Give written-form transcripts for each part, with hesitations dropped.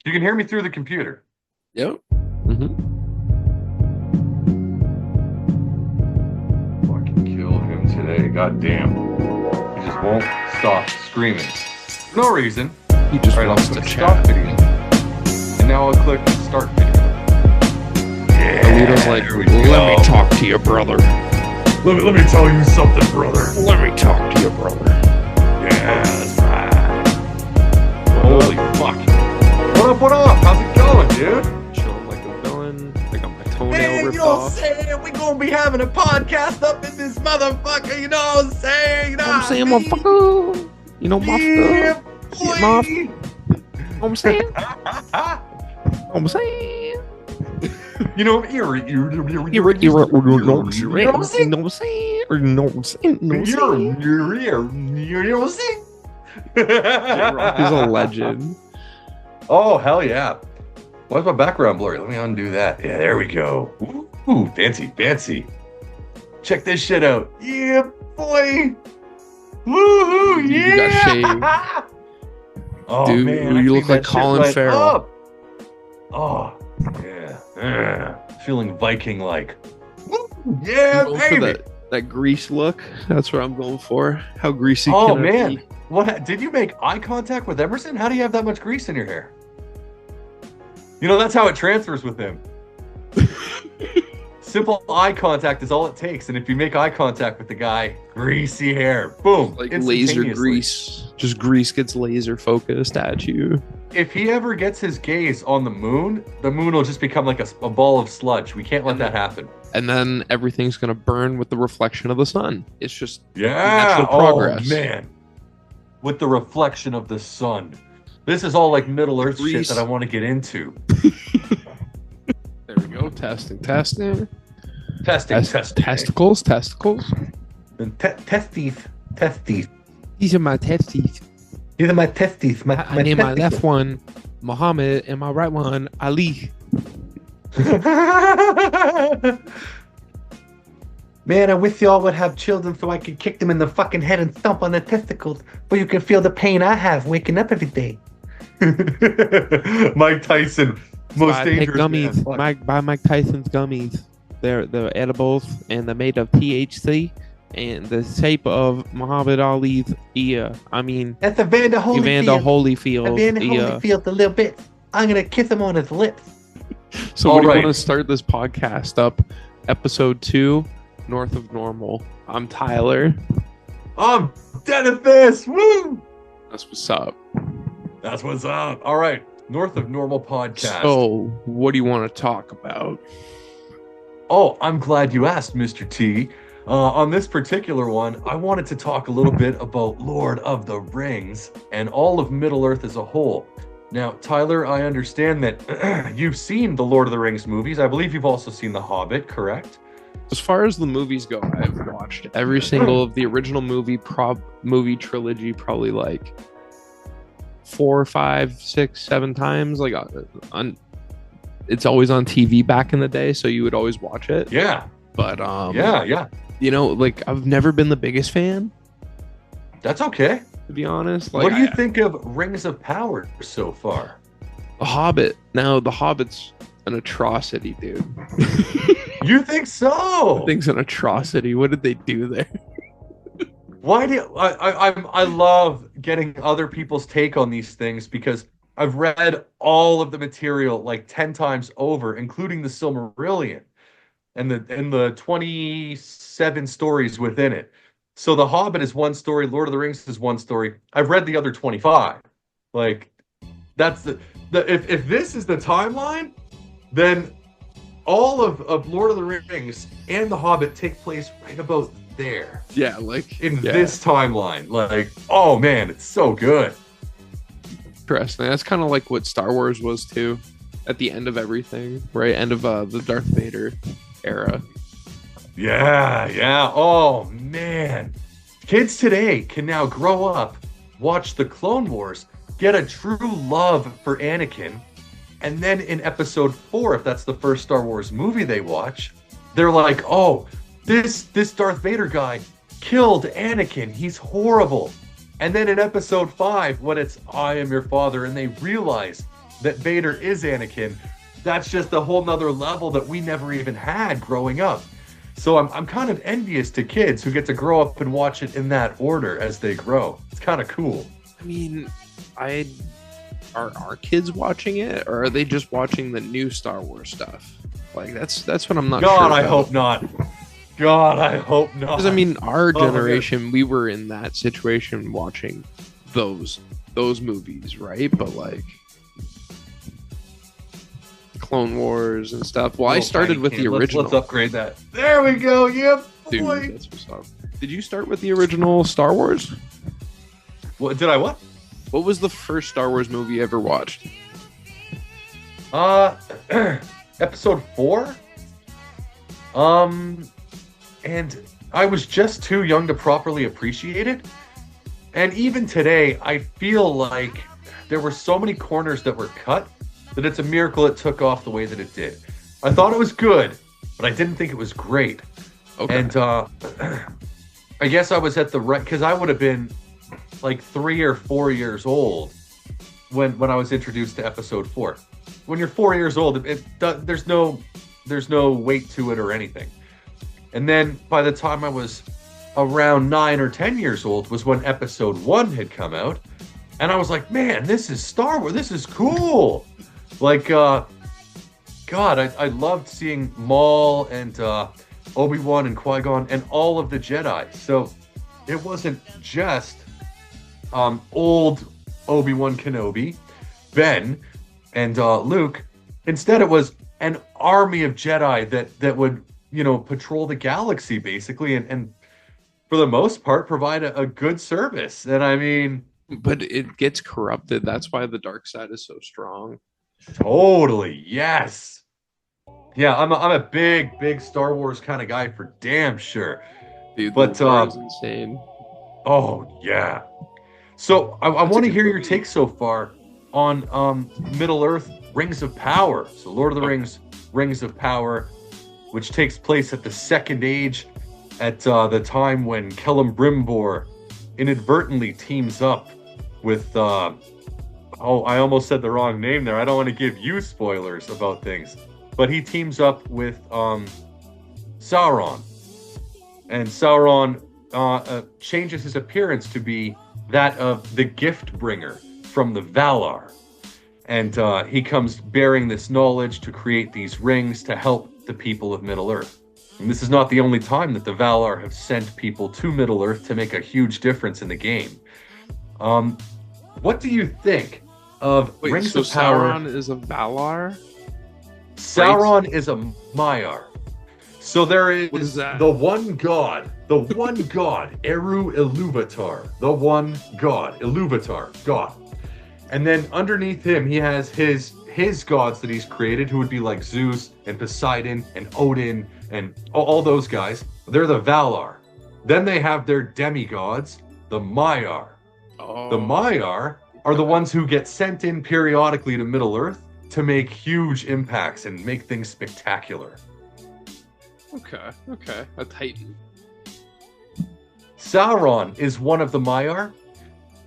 You can hear me through the computer. Yep. Mm-hmm. Fucking kill him today. God damn. He just won't stop screaming. No reason. He just All right, wants I'll to click stop chat. video. And now I'll click start video. Alito's like, there we let me go. talk to your brother. Let me tell you something, brother. Let me talk to your brother. Yeah, that's right. Holy fuck. What up, what up? How's it going, dude? Chilling like a villain. I got my toenail Hey, you ripped know what I'm off. saying? We gonna be having a podcast up in this motherfucker, you know what I'm saying? You know I'm saying, what I mean? motherfucker. You know, Yeah, motherfucker. Get off. boy. You know what I'm saying? You know what I'm saying? You know, You know what I'm saying? You know what I'm saying? You know what I'm saying? You know what I'm saying? J-Rock is a legend. Oh, hell yeah. Why's my background blurry? Let me undo that. Yeah, there we go. Ooh, fancy, fancy. Check this shit out. Yeah, boy. Woohoo, Dude, yeah. you got shaved. Oh, Dude, man. I you look cleaned like that shit Colin right Farrell. up. Oh, yeah. Feeling Viking-like. Woo, yeah, I'm going for baby. that grease look. That's what I'm going for. How greasy Oh, can it man. be? What? Did you make eye contact with Emerson? How do you have that much grease in your hair? You know, that's how it transfers with him. Simple eye contact is all it takes. And if you make eye contact with the guy, greasy hair, boom. Like laser instantaneously. grease. Just grease gets laser focused at you. If he ever gets his gaze on the moon will just become like a ball of sludge. We can't let that happen. And then everything's gonna burn with the reflection of the sun. It's just Yeah. natural progress. Oh, man. With the reflection of the sun. This is all like Middle Earth shit Grease. that I want to get into. There we go. Testing. Testing. Testicles. And testes. These are my testes. These are my testes. I named my left one Muhammad and my right one Ali. Man, I wish y'all would have children so I could kick them in the fucking head and stomp on their testicles, but you can feel the pain I have waking up every day. Mike Tyson, most I take dangerous gummies. man. Buy Mike Tyson's gummies. They're edibles and they're made of THC and the shape of Muhammad Ali's ear. I mean, That's Evander Evander Holyfield. Holyfield. Evander ear. Holyfield a little bit. I'm gonna kiss him on his lips. So, what do you Alright. want to start this podcast up? Episode 2, North of Normal. I'm Tyler. I'm Dennis. Woo! That's what's up. That's what's up. All right, North of Normal podcast. So, what do you want to talk about? Oh, I'm glad you asked, Mr. T. On this particular one, I wanted to talk a little bit about Lord of the Rings and all of Middle-earth as a whole. Now, Tyler, I understand that you've seen the Lord of the Rings movies. I believe you've also seen The Hobbit, correct? As far as the movies go, I've watched every single of the original movie trilogy probably like 4, 5, 6, 7 times. Like it's always on TV back in the day, so you would always watch it. Yeah. But Yeah. you know, like I've never been the biggest fan, That's okay. to be honest. Like, What do you think of Rings of Power so far? The Hobbit. Now, The Hobbit's an atrocity, dude. You think so? I think's an atrocity. What did they do there? Why do I love getting other people's take on these things because I've read all of the material like 10 times over, including the Silmarillion and the 27 stories within it. So The Hobbit is one story, Lord of the Rings is one story. I've read the other 25. Like that's the if this is the timeline, then all of Lord of the Rings and The Hobbit take place right about there. Yeah, like In this timeline. Like, oh man, it's so good. Interesting. That's kind of like what Star Wars was too, at the end of everything, right? End of the Darth Vader era. Yeah. Oh man. Kids today can now grow up, watch the Clone Wars, get a true love for Anakin, and then in episode 4, if that's the first Star Wars movie they watch, they're like, oh, this Darth Vader guy killed Anakin. He's horrible. And then in episode 5, when it's I am your father, and they realize that Vader is Anakin, that's just a whole nother level that we never even had growing up. So I'm kind of envious to kids who get to grow up and watch it in that order as they grow. It's kind of cool. I mean, are our kids watching it, or are they just watching the new Star Wars stuff? Like that's what I'm not sure God, about. I hope not. God, I hope not. Because I mean, our generation, we were in that situation watching those movies, right? But like Clone Wars and stuff. Well, I started with the original. Let's upgrade that. There we go. Yep. Dude, that's what's up. Did you start with the original Star Wars? What did I what? What was the first Star Wars movie you ever watched? Episode 4. And I was just too young to properly appreciate it. And even today, I feel like there were so many corners that were cut that it's a miracle it took off the way that it did. I thought it was good, but I didn't think it was great. Okay. And I guess I was at the right, because I would have been like 3 or 4 years old when I was introduced to episode 4. When you're 4 years old, there's no weight to it or anything. And then by the time I was around 9 or 10 years old was when episode 1 had come out. And I was like, man, this is Star Wars. This is cool. Like, God, I loved seeing Maul and Obi-Wan and Qui-Gon and all of the Jedi. So it wasn't just old Obi-Wan Kenobi, Ben, and Luke. Instead, it was an army of Jedi that would, patrol the galaxy, basically, and for the most part, provide a good service. And I mean... But it gets corrupted. That's why the dark side is so strong. Totally, yes. Yeah, I'm a big Star Wars kind of guy for damn sure. Dude, but the lore is insane. Oh yeah. So I want to hear your take so far on Middle Earth Rings of Power. So Lord of the Rings Rings of Power, which takes place at the Second Age, at the time when Kellum Brimbor inadvertently teams up with I almost said the wrong name there. I don't want to give you spoilers about things, but he teams up with Sauron, and Sauron changes his appearance to be that of the gift bringer from the Valar, and he comes bearing this knowledge to create these rings to help the people of Middle Earth. And this is not the only time that the Valar have sent people to Middle Earth to make a huge difference in the game. What do you think of Rings of Power? Sauron is a Valar? Sauron is a Maiar. So there is the one god, Eru Iluvatar, the one god, Iluvatar, God. And then underneath him, he has his gods that he's created, who would be like Zeus and Poseidon and Odin and all those guys. They're the Valar. Then they have their demigods, the Maiar. The Maiar are the ones who get sent in periodically to Middle Earth to make huge impacts and make things spectacular. Okay. A Titan. Sauron is one of the Maiar.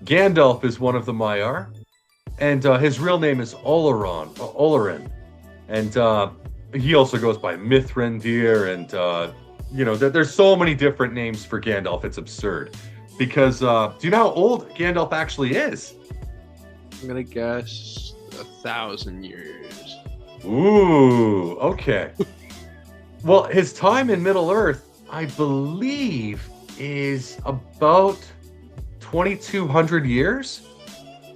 Gandalf is one of the Maiar. And his real name is Olorin. And he also goes by Mithrandir. And, there's so many different names for Gandalf. It's absurd. Because, do you know how old Gandalf actually is? I'm going to guess 1,000 years. Ooh, okay. Well, his time in Middle Earth, I believe, is about 2,200 years.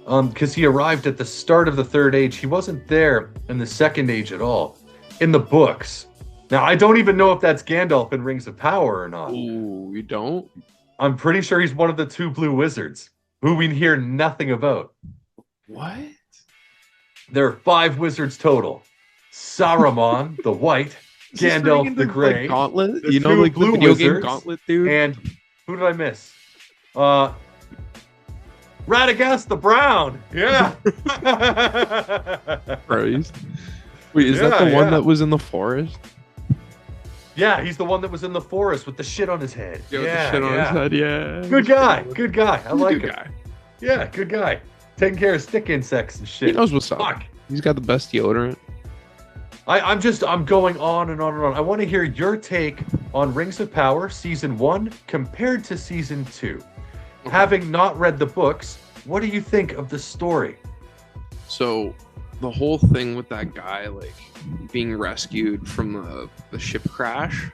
Because he arrived at the start of the Third Age. He wasn't there in the Second Age at all. In the books. Now, I don't even know if that's Gandalf in Rings of Power or not. Ooh, you don't? I'm pretty sure he's one of the 2 blue wizards, who we hear nothing about. What? There are 5 wizards total. Saruman, the white, Gandalf, the gray, like Gauntlet? the 2 like blue the video wizards, game Gauntlet, dude? And who did I miss? Radagast the brown. Yeah. Christ. Wait, is that the one that was in the forest? Yeah, he's the one that was in the forest with the shit on his head. Yeah, with the shit on his head, yeah. Good guy. I like him. Guy. Yeah, good guy. Taking care of stick insects and shit. He knows what's up. Fuck. He's got the best deodorant. I'm going on and on and on. I want to hear your take on Rings of Power season 1 compared to season 2. Okay. Having not read the books, what do you think of the story? So the whole thing with that guy like being rescued from the ship crash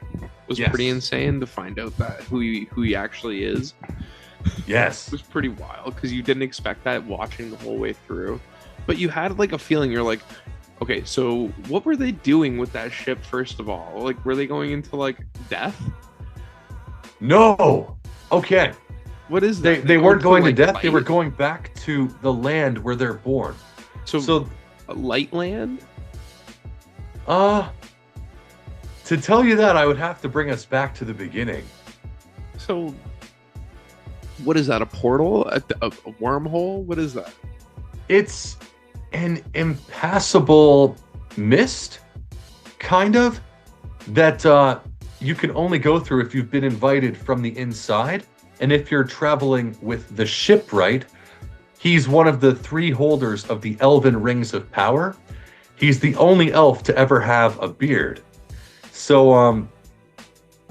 was pretty insane to find out that who he actually is. Yes. It was pretty wild because you didn't expect that watching the whole way through. But you had like a feeling, you're like, okay, so what were they doing with that ship first of all? Like, were they going into like death? No. Okay. What is that? They weren't going to like, death. light? They were going back to the land where they're born. So a light land? To tell you that, I would have to bring us back to the beginning. So what is that? A portal? A wormhole? What is that? It's an impassable mist, kind of, that you can only go through if you've been invited from the inside. And if you're traveling with the shipwright, he's one of the 3 holders of the Elven Rings of Power. He's the only elf to ever have a beard. So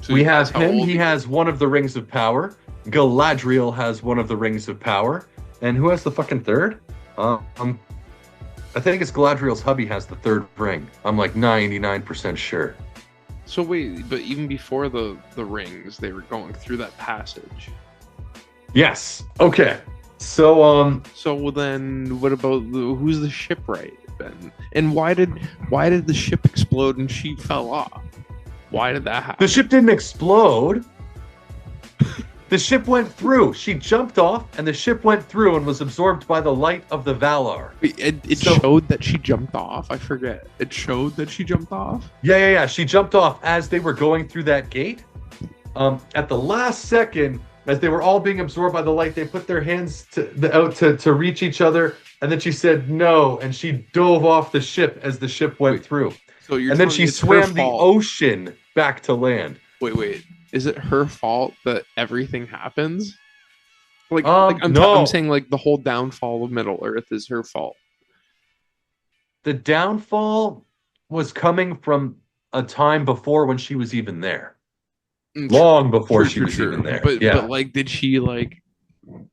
we have him. He has one of the Rings of Power. Galadriel has one of the Rings of Power. And who has the fucking third? I think it's Galadriel's hubby has the 3rd ring. I'm like 99% sure. So wait, but even before the rings, they were going through that passage. Yes. Okay. So So then, what about who's the shipwright then? And why did the ship explode and she fell off? Why did that happen? The ship didn't explode. The ship went through. She jumped off, and the ship went through and was absorbed by the light of the Valar. It showed that she jumped off. I forget. It showed that she jumped off. Yeah. She jumped off as they were going through that gate. At the last second, as they were all being absorbed by the light, they put their hands out to reach each other, and then she said no, and she dove off the ship as the ship went through. So and then she swam the ocean back to land. Wait. Is it her fault that everything happens? I'm saying like the whole downfall of Middle Earth is her fault. The downfall was coming from a time before when she was even there. Long before she was even there. But like, did she like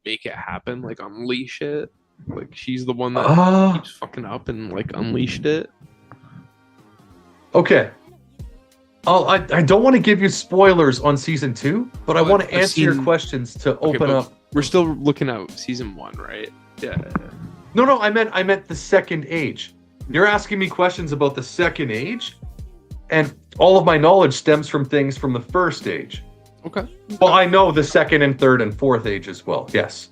make it happen? Like unleash it? Like she's the one that keeps fucking up and like unleashed it? Okay. I don't want to give you spoilers on season 2, but I want to answer your questions to open up. We're still looking at season 1, right? Yeah. No, I meant the second age. You're asking me questions about the second age, and all of my knowledge stems from things from the first age. Okay. Well, I know the second and third and fourth age as well. Yes.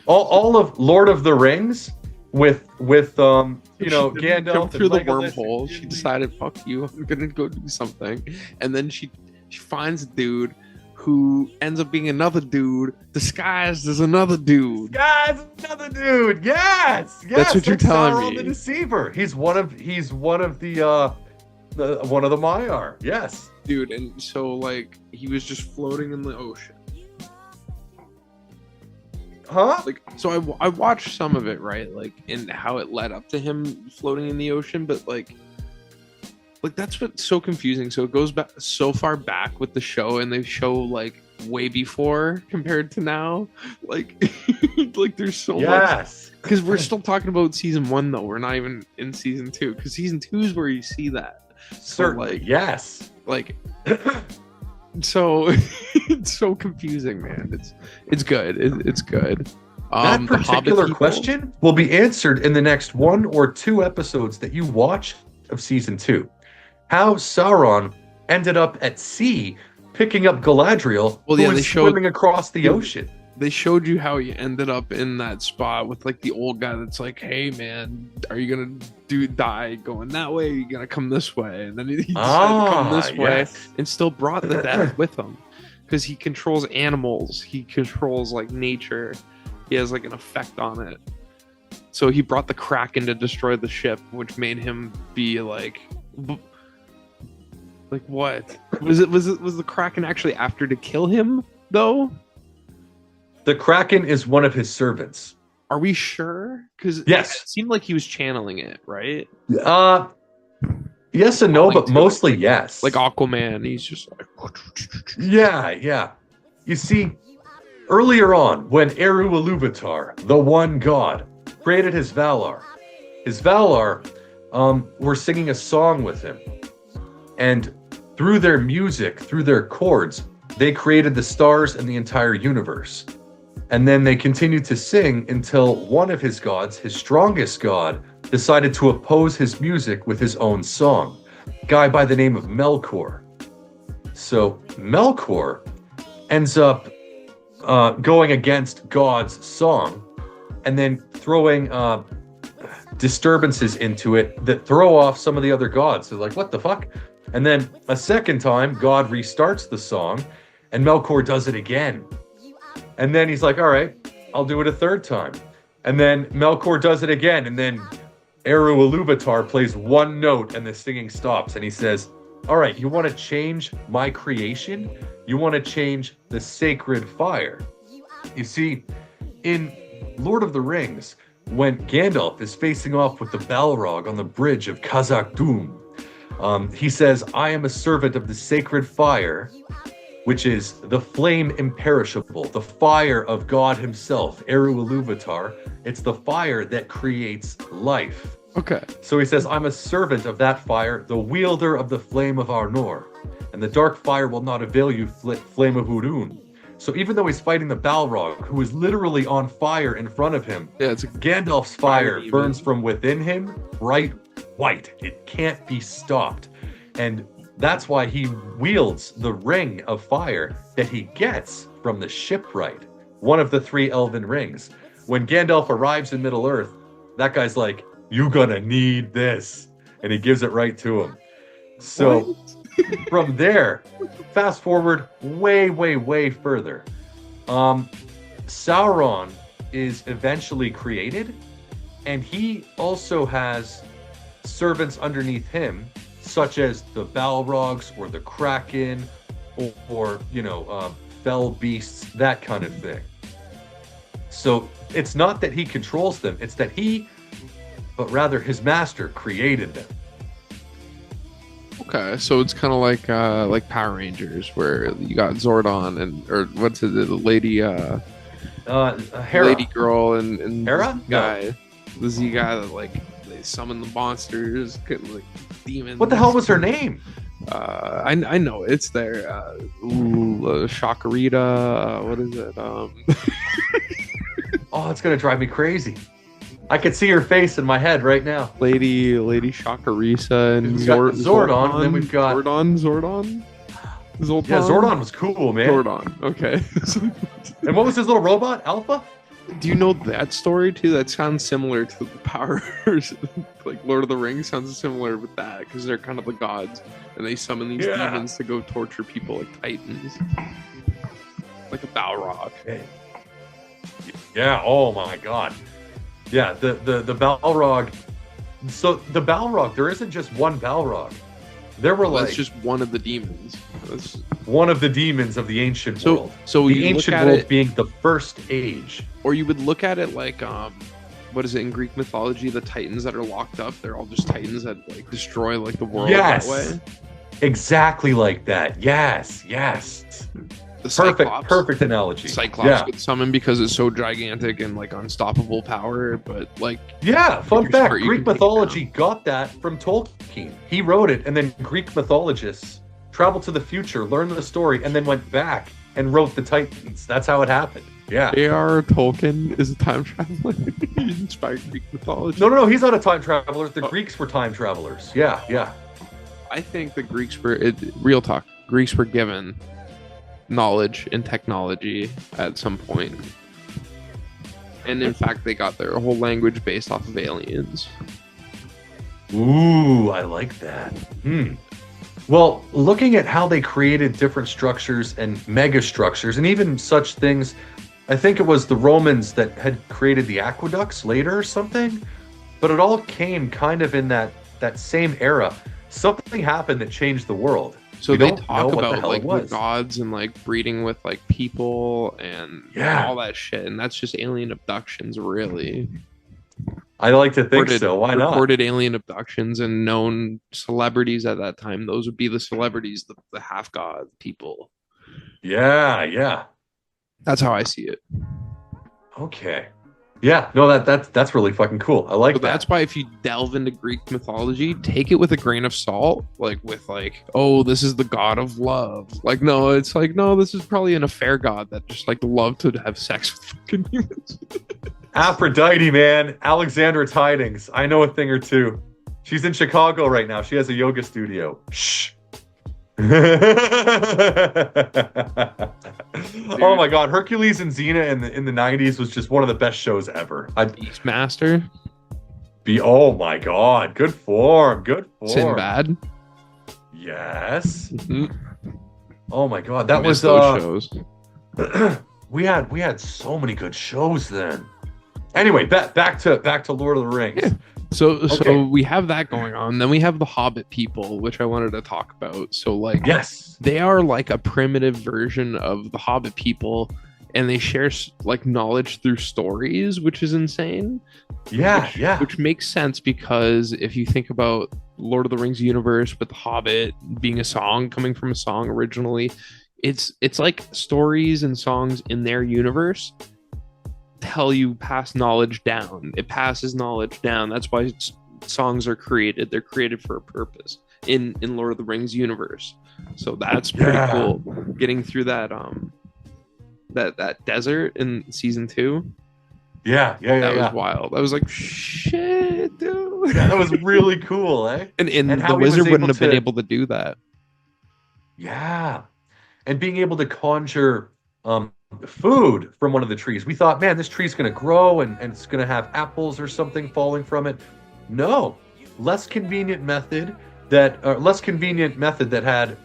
All of Lord of the Rings with Gandalf through the Legolas wormhole. She decided, fuck you, I'm gonna go do something. And then she finds a dude who ends up being another dude disguised as another dude. Yes. That's what you're telling Sauron me. the Deceiver. He's one of the Maiar. Yes. Dude, and so like he was just floating in the ocean. Huh? Like, so I watched some of it, right? Like, and how it led up to him floating in the ocean, but like that's what's so confusing. So it goes back so far back with the show, and they show like way before compared to now. Like, like there's so much. Because we're still talking about season 1 though. We're not even in season 2. Because season 2 is where you see that. Certainly, like, yes. Like. So it's so confusing, man. It's good. It's good. That particular question will be answered in the next 1 or 2 episodes that you watch of season 2. How Sauron ended up at sea picking up Galadriel, who was swimming across the ocean. They showed you how he ended up in that spot with like the old guy that's like, hey man, are you gonna die going that way? Are you gonna come this way? And then he decided to come this way and still brought the death with him. Because he controls animals, he controls like nature, he has like an effect on it. So he brought the Kraken to destroy the ship, which made him be like what? Was the Kraken actually after to kill him though? The Kraken is one of his servants. Are we sure? Because it Yes. seemed like he was channeling it, right? Uh, yes and no, Calling but to mostly it. yes. Like Aquaman, he's just like. Yeah, yeah. You see, earlier on, when Eru Iluvatar, the one god, created his Valar were singing a song with him. And through their music, through their chords, they created the stars and the entire universe. And then they continued to sing until one of his gods, his strongest god, decided to oppose his music with his own song. A guy by the name of Melkor. So Melkor ends up going against God's song and then throwing disturbances into it that throw off some of the other gods. So like, what the fuck? And then a second time, God restarts the song and Melkor does it again. And then he's like, all right, I'll do it a third time. And then Melkor does it again. And then Eru Iluvatar plays one note and the singing stops. And he says, all right, you want to change my creation? You want to change the sacred fire? You see, in Lord of the Rings, when Gandalf is facing off with the Balrog on the bridge of Khazad-dûm, he says, I am a servant of the sacred fire, which is the flame imperishable, the fire of God himself, Eru Iluvatar. It's the fire that creates life. Okay. So he says, I'm a servant of that fire, the wielder of the flame of Arnor, and the dark fire will not avail you, flame of Hurun. So even though he's fighting the Balrog, who is literally on fire in front of him, Gandalf's fire burns from within him bright white. It can't be stopped. And that's why he wields the ring of fire that he gets from the shipwright, one of the 3 elven rings. When Gandalf arrives in Middle-earth, that guy's like, you gonna need this. And he gives it right to him. So from there, fast forward way, way, way further. Sauron is eventually created, and he also has servants underneath him, such as the Balrogs or the Kraken or fell beasts, that kind of thing. So it's not that he controls them, it's that but rather his master created them. Okay, so it's kind of like Power Rangers, where you got Zordon or what's it, the lady, Hera. lady girl, and Hera? Guy, the Z guy that they summon the monsters, like demons. What the hell was her name? I know it's there. Shakarita. What is it? Oh, it's gonna drive me crazy. I could see her face in my head right now. Lady Shakarisa and Zordon, and then we've got Zordon. Yeah, Zordon was cool, man. Zordon, okay. And what was his little robot, Alpha? Do you know that story too? That sounds similar to the powers. Like Lord of the Rings sounds similar with that, because they're kind of the gods, and they summon these demons to go torture people like titans, like a Balrog. Yeah. Oh my God. Yeah. The Balrog. So the Balrog, there isn't just one Balrog. There were That's just one of the demons. That's one of the demons of the ancient world. So the ancient world being the first age. Or you would look at it like what is it in Greek mythology? The titans that are locked up, they're all just titans that destroy the world that way. Exactly like that. Yes. The perfect analogy. Cyclops gets summoned because it's so gigantic and unstoppable power, but fun fact, Greek mythology got that from Tolkien. He wrote it, and then Greek mythologists traveled to the future, learned the story, and then went back and wrote the Titans. That's how it happened. Yeah. J.R. Tolkien is a time traveler. He inspired Greek mythology. No, he's not a time traveler. The Greeks were time travelers. Yeah. I think the Greeks were, real talk, Greeks were given knowledge and technology at some point. And in fact, they got their whole language based off of aliens. Ooh, I like that. Well, looking at how they created different structures and mega structures, and even such things, I think it was the Romans that had created the aqueducts later or something, but it all came kind of in that same era. Something happened that changed the world. So We they don't know talk what the about hell like it the was. gods and like breeding with like people and Yeah, all that shit, and that's just alien abductions, really. I like to think Recorded so. Why not? recorded alien abductions and known celebrities at that time. Those would be the celebrities, the half god people. Yeah, yeah. That's how I see it. Okay. Yeah, no, that's really fucking cool. I So like that's that. why if you delve into Greek mythology, take it with a grain of salt, like with like, oh, this is the god of love. Like, no, it's like, no, this is probably an affair god that just like loved to have sex with fucking humans. Aphrodite, man. Alexandra Tidings. I know a thing or two. She's in Chicago right now. She has a yoga studio. Shh. Oh Dude, my God, Hercules and Xena in the 90s was just one of the best shows ever. I'd Beastmaster, be oh my God, good form, good form. Sinbad. Yes. Mhm. Oh my God, I that miss was those shows. we had so many good shows then. Anyway, back to Lord of the Rings. Yeah. So Okay. we have that going on. Then we have the Hobbit people, which I wanted to talk about. So like Yes. they are like a primitive version of the Hobbit people, and they share like knowledge through stories, which is insane. Yeah, which, yeah. which makes sense because if you think about Lord of the Rings universe with the Hobbit being a song coming from a song originally, it's like stories and songs in their universe tell you pass knowledge down. It passes knowledge down. That's why songs are created. They're created for a purpose in Lord of the Rings universe. So that's pretty Yeah. cool. Getting through that desert in season 2, Yeah, yeah, yeah, that was yeah. wild. I was like, shit, dude. Yeah, that was really cool, eh? And And the how he was wizard wouldn't able have been to, able to do that. yeah, and being able to conjure food from one of the trees. We thought, man, this tree's gonna grow and it's gonna have apples or something falling from it. No, less convenient method that had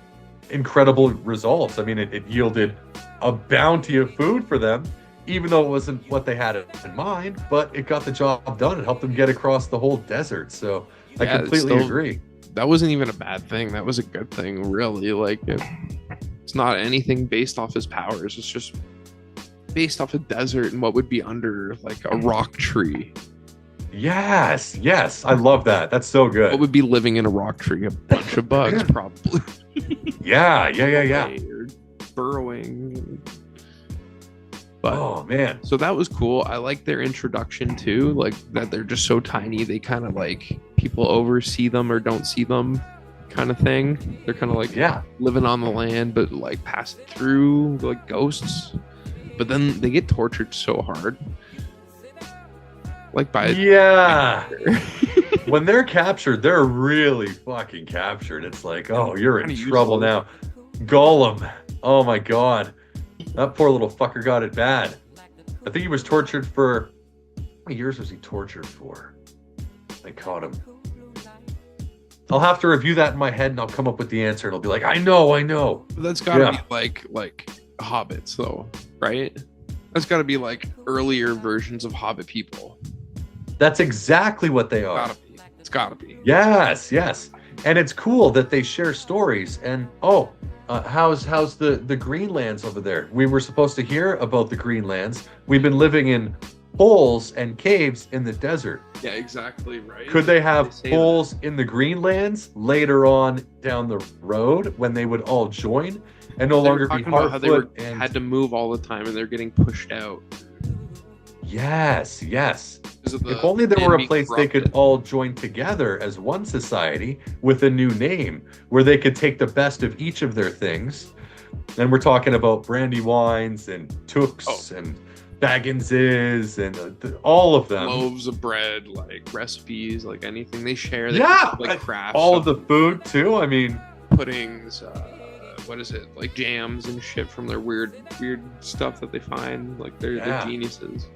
incredible results. I mean, it yielded a bounty of food for them, even though it wasn't what they had in mind, but it got the job done. It helped them get across the whole desert. So I Yeah, completely agree. that wasn't even a bad thing. That was a good thing, really. Like it's not anything based off his powers. It's just based off a desert and what would be under like a rock tree. Yes, yes, I love that. That's so What good. would be living in a rock tree? A bunch of bugs, probably. Yeah, yeah, yeah, yeah. Or burrowing. But Oh man. so that was cool. I like their introduction too, like that they're just so tiny. They kind of like people oversee them or don't see them, kind of thing. They're kind of like Yeah. living on the land, but like passing through like ghosts. But then they get tortured so hard, like by Yeah. When they're captured, they're really fucking captured. It's like, oh, you're in Kinda trouble useless. now. Gollum. Oh my God. That poor little fucker got it bad. I think he was tortured for how many years was he tortured for? They caught him. I'll have to review that in my head and I'll come up with the answer. It'll be like, I know, I know. But that's gotta Yeah. be like hobbits though, right? That's gotta be like earlier versions of Hobbit people. That's exactly what they are. Gotta be. It's gotta be. Yes, yes. And it's cool that they share stories. And how's the Greenlands over there? We were supposed to hear about the Greenlands. We've been living in holes and caves in the desert. Yeah, exactly right. Could they have say holes in the Greenlands later on down the road when they would all join and no They were longer be talking about how they were Harfoot and had to move all the time and they're getting pushed out yes, yes. because of the If only there land were a being place they could corrupted. all join together as one society with a new name where they could take the best of each of their things. And we're talking about brandy wines and tooks and Bagginses and all of them. loaves of bread, like recipes, like anything they share. They Yeah, like crafts, all of the food too. I mean, puddings. What is it? Like jams and shit from their weird stuff that they find. Like they're Yeah. geniuses.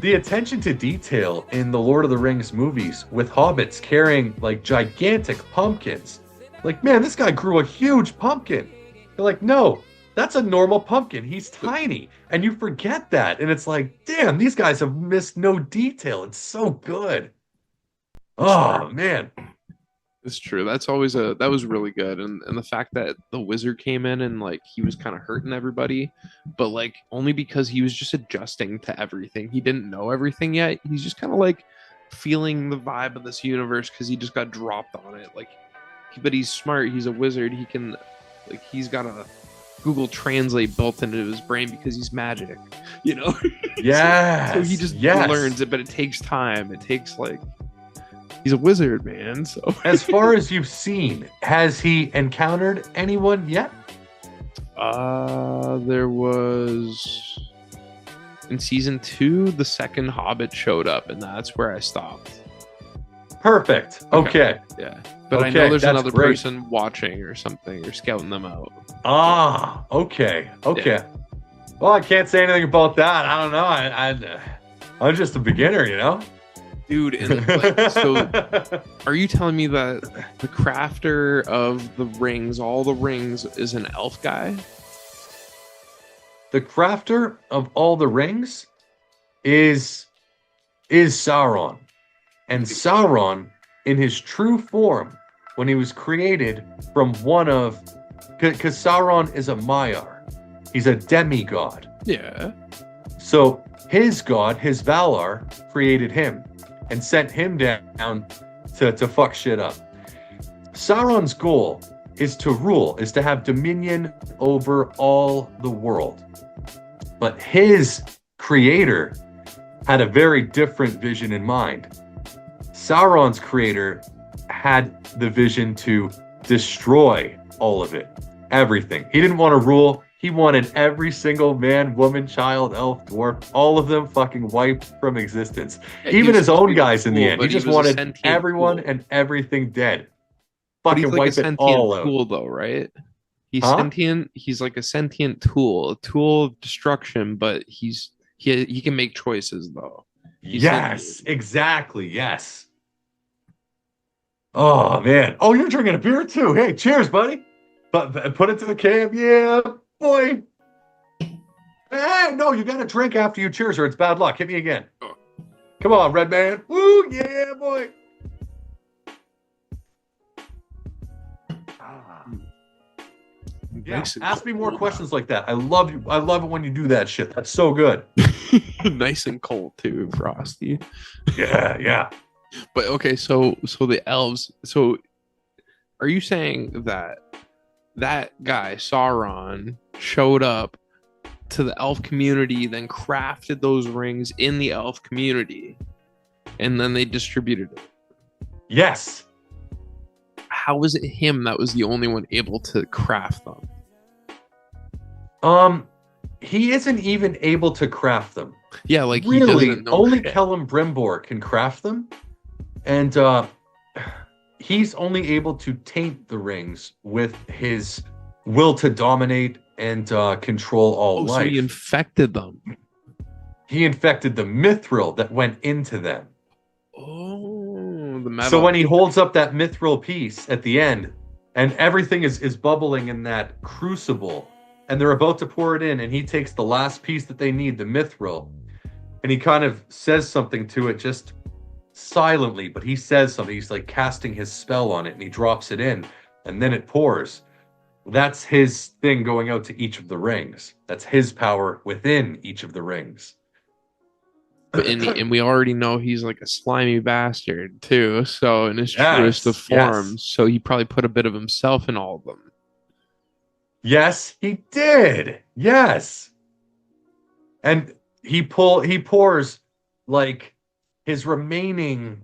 the attention to detail in the Lord of the Rings movies with hobbits carrying like gigantic pumpkins. Like, man, this guy grew a huge pumpkin. They're like, no, that's a normal pumpkin. He's tiny. And you forget that. And it's like, damn, these guys have missed no detail. It's so good. Oh, man. It's true. That was really good. And the fact that the wizard came in and like he was kind of hurting everybody, but like only because he was just adjusting to everything. He didn't know everything yet. He's just kind of like feeling the vibe of this universe because he just got dropped on it. Like, but he's smart. He's a wizard. He can, like, he's got a Google Translate built into his brain because he's magic, you know? Yes. So he just learns it, but it takes time. It takes like, he's a wizard, man. So as far as you've seen, has he encountered anyone yet? There was in season 2, the second Hobbit showed up, and that's where I stopped. Perfect. Okay. Yeah. But okay, I know there's another great. person watching or something, or scouting them out. Ah, okay. Okay. Yeah. Well, I can't say anything about that. I don't know. I'm just a beginner, you know? Dude, and like, so are you telling me that the crafter of the rings, all the rings, is an elf guy? The crafter of all the rings is Sauron. And Sauron, in his true form, when he was created from one of... Because Sauron is a Maiar. He's a demigod. Yeah. So his god, his Valar, created him and sent him down to fuck shit up. Sauron's goal is to rule, is to have dominion over all the world. But his creator had a very different vision in mind. Sauron's creator had the vision to destroy all of it, everything. He didn't want to rule. He wanted every single man, woman, child, elf, dwarf, all of them fucking wiped from existence. Yeah, even his own guys in the end. He just wanted everyone and everything dead. Fucking like wipe it all out. Tool, though, right? He's sentient. He's like a sentient tool, a tool of destruction. But he can make choices, though. Yes, exactly. Yes. Oh man. Oh, you're drinking a beer too. Hey, cheers, buddy. But put it to the cab. Yeah. Boy. Hey, no, you got to drink after you cheers or it's bad luck. Hit me again. Come on, red man. Woo, yeah, boy. Yeah, ask me more questions like that. I love you. I love it when you do that shit. That's so good. Nice and cold too, Frosty. Yeah, yeah. But okay, so the elves. So, are you saying that guy Sauron showed up to the elf community, then crafted those rings in the elf community, and then they distributed it? Yes. How was it him that was the only one able to craft them? He isn't even able to craft them. Yeah, like really, he doesn't know only shit. Celebrimbor can craft them, and he's only able to taint the rings with his will to dominate and control all life. So he infected them. He infected the mithril that went into them. Oh, the metal. So when he holds up that mithril piece at the end, and everything is bubbling in that crucible, and they're about to pour it in, and he takes the last piece that they need, the mithril, and he kind of says something to it just silently, but he says something. He's like casting his spell on it, and he drops it in, and then it pours. That's his thing going out to each of the rings. That's his power within each of the rings. And we already know he's like a slimy bastard too. So in his truest of forms, so he probably put a bit of himself in all of them. Yes, he did. Yes, and he pours like his remaining,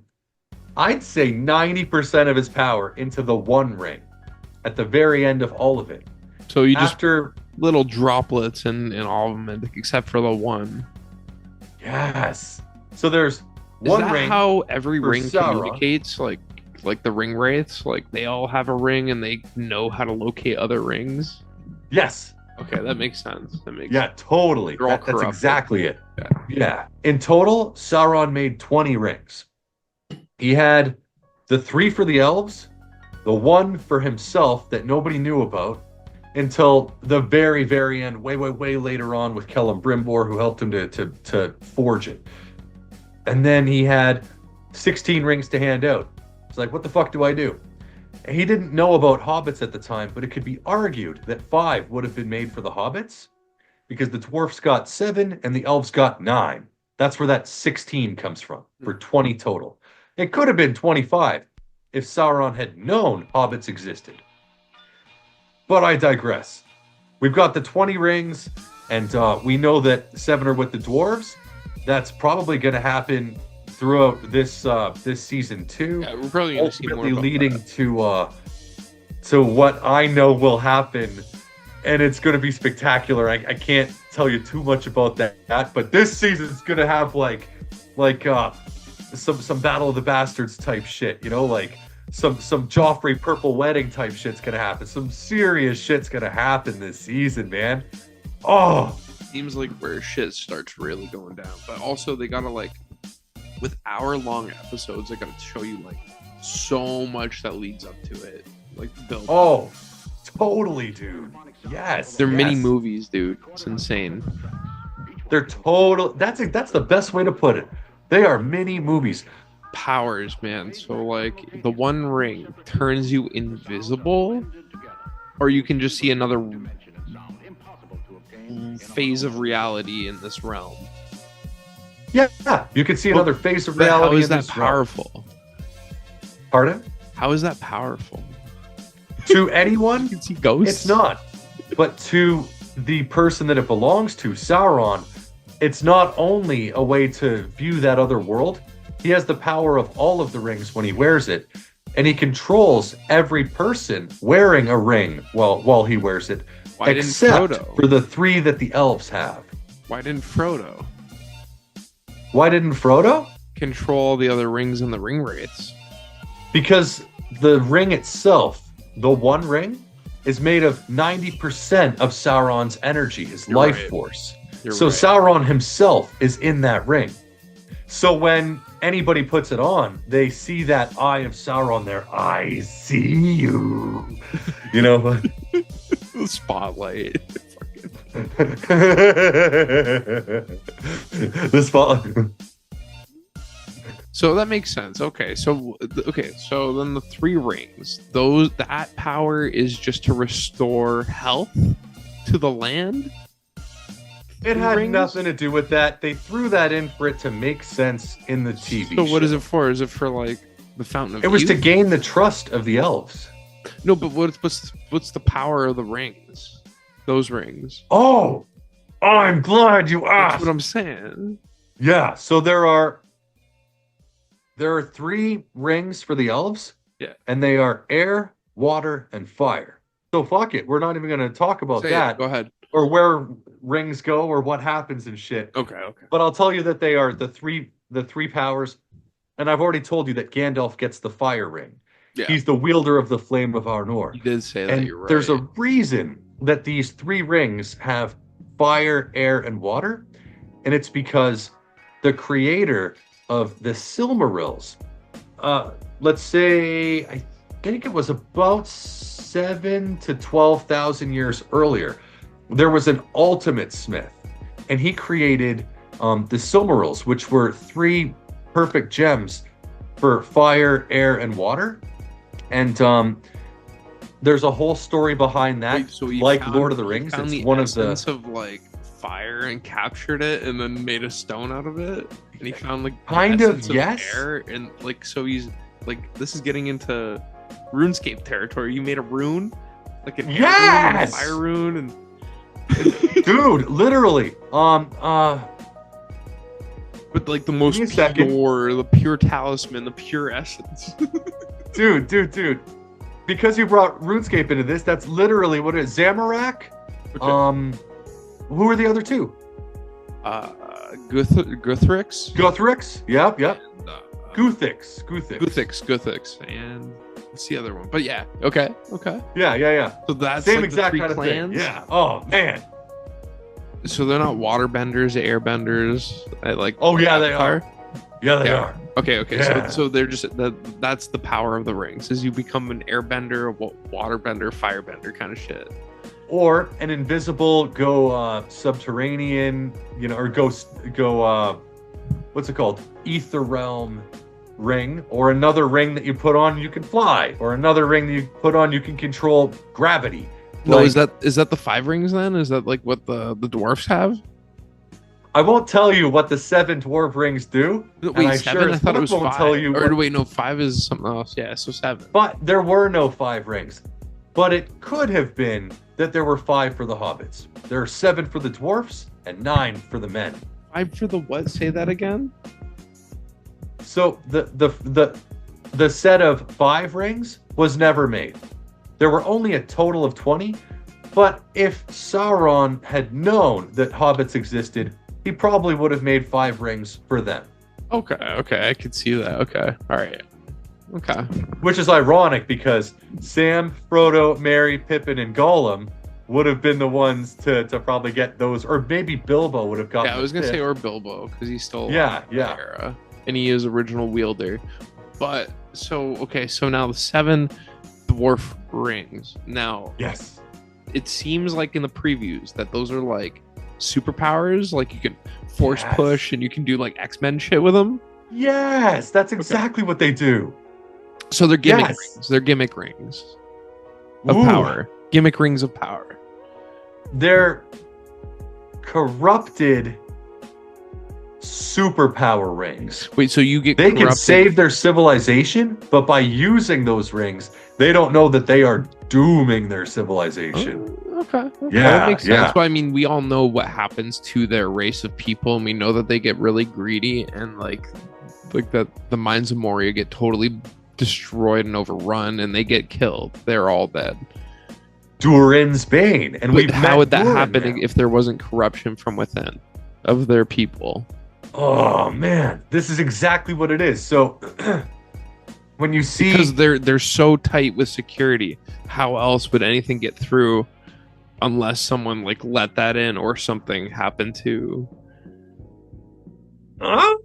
I'd say 90% of his power into the one ring at the very end of all of it. So you just little droplets in all of them, except for the one. Yes. So there's one ring. Is that how every ring Sauron communicates? Like the ring wraiths? Like they all have a ring and they know how to locate other rings? Yes. Okay, that makes sense. Totally. That's exactly it. Yeah. In total, Sauron made 20 rings. He had the 3 for the elves, the 1 for himself that nobody knew about, until the very, very end, way later on with Celebrimbor, who helped him to forge it. And then he had 16 rings to hand out. It's like, what the fuck do I do? He didn't know about hobbits at the time, but it could be argued that 5 would have been made for the hobbits because the dwarfs got 7 and the elves got 9. That's where that 16 comes from, for 20 total. It could have been 25 if Sauron had known hobbits existed. But I digress. We've got the 20 rings, and we know that 7 are with the dwarves. That's probably going to happen throughout this season too. Yeah, we're probably going to see more about leading that. to what I know will happen, and it's going to be spectacular. I can't tell you too much about that, but this season's going to have like some Battle of the Bastards type shit, you know, like some Joffrey Purple Wedding type shit's going to happen. Some serious shit's going to happen this season, man. Oh, seems like where shit starts really going down. But also they gotta like, with hour-long episodes, they gotta show you like so much that leads up to it, like build. Oh, totally, dude. Yes, they're mini yes. movies, dude. It's insane. They're total. That's the best way to put it. They are mini movies. Powers, man. So like the one ring turns you invisible, or you can just see another phase of reality in this realm. Yeah, you can see another phase of reality. How is in that this powerful? realm. Pardon? How is that powerful? To anyone, You can see ghosts. it's not. But to the person that it belongs to, Sauron, it's not only a way to view that other world. He has the power of all of the rings when he wears it, and he controls every person wearing a ring while he wears it. Why except didn't Frodo? for the 3 that the elves have. Why didn't Frodo Why didn't Frodo? control the other rings and the ring wraiths? Because the ring itself, the one ring, is made of 90% of Sauron's energy, his You're life right. force. You're So right. Sauron himself is in that ring. So when anybody puts it on, they see that eye of Sauron there. I see you. You know? The spotlight. The spotlight. So that makes sense. Okay, so then the 3 rings, that power is just to restore health to the land. It had Rings? nothing to do with that. They threw that in for it to make sense in the TV So what show. is it for? Is it for like the Fountain of It was to Youth? gain the trust of the elves. No, but what's the power of the rings? Those rings. Oh, I'm glad you That's asked. what I'm saying. Yeah, so there are 3 rings for the elves. Yeah. And they are air, water, and fire. So fuck it. We're not even going to talk about Say it. that Go ahead. or where rings go or what happens and shit. Okay. But I'll tell you that they are the three powers. And I've already told you that Gandalf gets the fire ring. Yeah. He's the wielder of the flame of Arnor. You did say that. And You're right. there's a reason that these 3 rings have fire, air, and water. And it's because the creator of the Silmarils, let's say, I think it was about 7 to 12,000 years earlier, there was an ultimate smith, and he created the Silmarils, which were 3 perfect gems for fire, air, and water. And there's a whole story behind that. Wait, so he like found- Lord of the he Rings, found it's the one of the essence of like fire and captured it and then made a stone out of it. And he found like the Kind of, essence yes. air and like, so he's like, this is getting into RuneScape territory. You made a rune, like an air rune and a Yes! fire rune, and dude, literally. but like the most Give me a second. pure, the pure talisman, the pure essence. Dude. Because you brought RuneScape into this, that's literally what it is. Zamorak. Okay. Who are the other 2? Guthrix. Guthrix. Yep. And, Guthix. And what's the other one? But yeah, okay. Yeah. So that's Same like exact the 3 kind of clans. thing. Yeah. Oh man. So they're not waterbenders, airbenders. I like. Oh yeah, they Avatar? are. Yeah, they Yeah. are. Okay. Yeah. So they're just that's the power of the rings. Is you become an airbender, a waterbender, firebender kind of shit. Or an invisible, go subterranean, or go what's it called? Ether realm ring, or another ring that you put on you can fly, or another ring that you put on you can control gravity. No, Like, is that the 5 rings then? Is that like what the dwarfs have? I won't tell you what the 7 dwarf rings do. Wait, and I 7? sure I as thought it fuck was won't 5. tell you Or what, wait, no, 5 is something else. Yeah, so 7. but there were no 5 rings. But it could have been that there were 5 for the hobbits. There are 7 for the dwarfs and 9 for the men. 5 for the what? Say that again. So the set of 5 rings was never made. There were only a total of 20, but if Sauron had known that hobbits existed, he probably would have made 5 rings for them. Okay, I could see that. Okay, all right. Okay. Which is ironic because Sam, Frodo, Merry, Pippin, and Gollum would have been the ones to probably get those, or maybe Bilbo would have gotten. Yeah, I was gonna the say fifth. or Bilbo because he's still alive Yeah, in that yeah. era, and he is original wielder. But so now the 7 dwarf rings. Now Yes. it seems like in the previews that those are like superpowers, like you can force Yes. push and you can do like X-Men shit with them. Yes, that's exactly what they do. So they're gimmick Yes. rings. They're gimmick rings of Ooh, power. Gimmick rings of power. They're corrupted superpower rings. Wait, so you get They can corrupted? save their civilization, but by using those rings, they don't know that they are dooming their civilization. Oh, okay. Yeah, That makes sense. yeah. But I mean, we all know what happens to their race of people, and we know that they get really greedy and like that the mines of Moria get totally destroyed and overrun, and they get killed. They're all dead. Durin's Bane, and But we've how met would that Durin happen now. if there wasn't corruption from within of their people? Oh man, this is exactly what it is. So when you see, Because they're so tight with security, how else would anything get through unless someone like let that in or something happened to? Huh?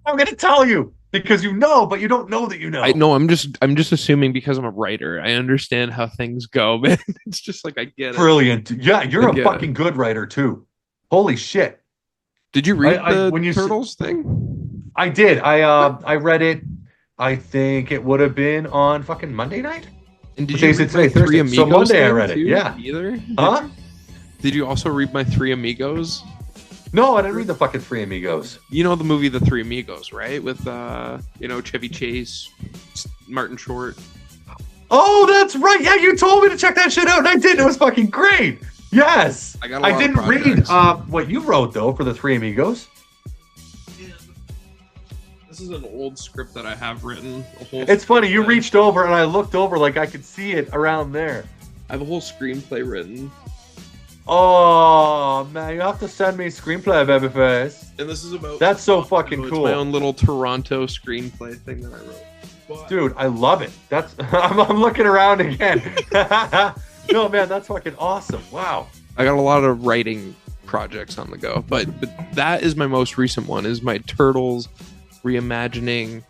I'm gonna tell you because you know, but you don't know that you know. I know. I'm just assuming because I'm a writer. I understand how things go, man. It's just like I get it. Brilliant. Yeah, you're I a get fucking good writer too. Holy shit. Did you read the when you Turtles thing? I did. I read it. I think it would have been on fucking Monday night. And did What you day is it read today? my Three Thursday. So Amigos Monday I thing, read it, too? yeah. Either? Huh? Did you also read my Three Amigos? No, I didn't read the fucking Three Amigos. You know the movie The Three Amigos, right? With Chevy Chase, Martin Short. Oh, that's right. Yeah, you told me to check that shit out, and I did. It was fucking great. Yes. I got a lot of didn't read projects. what you wrote though for the Three Amigos. This is an old script that I have written. It's funny. You reached over, and I looked over like I could see it around there. I have a whole screenplay written. Oh man, you have to send me screenplay, babyface. And this is about... That's so fucking It's cool. my own little Toronto screenplay thing that I wrote. But Dude, I love it. That's I'm looking around again. No, man, that's fucking awesome. Wow. I got a lot of writing projects on the go. But that is my most recent one, is my Turtles reimagining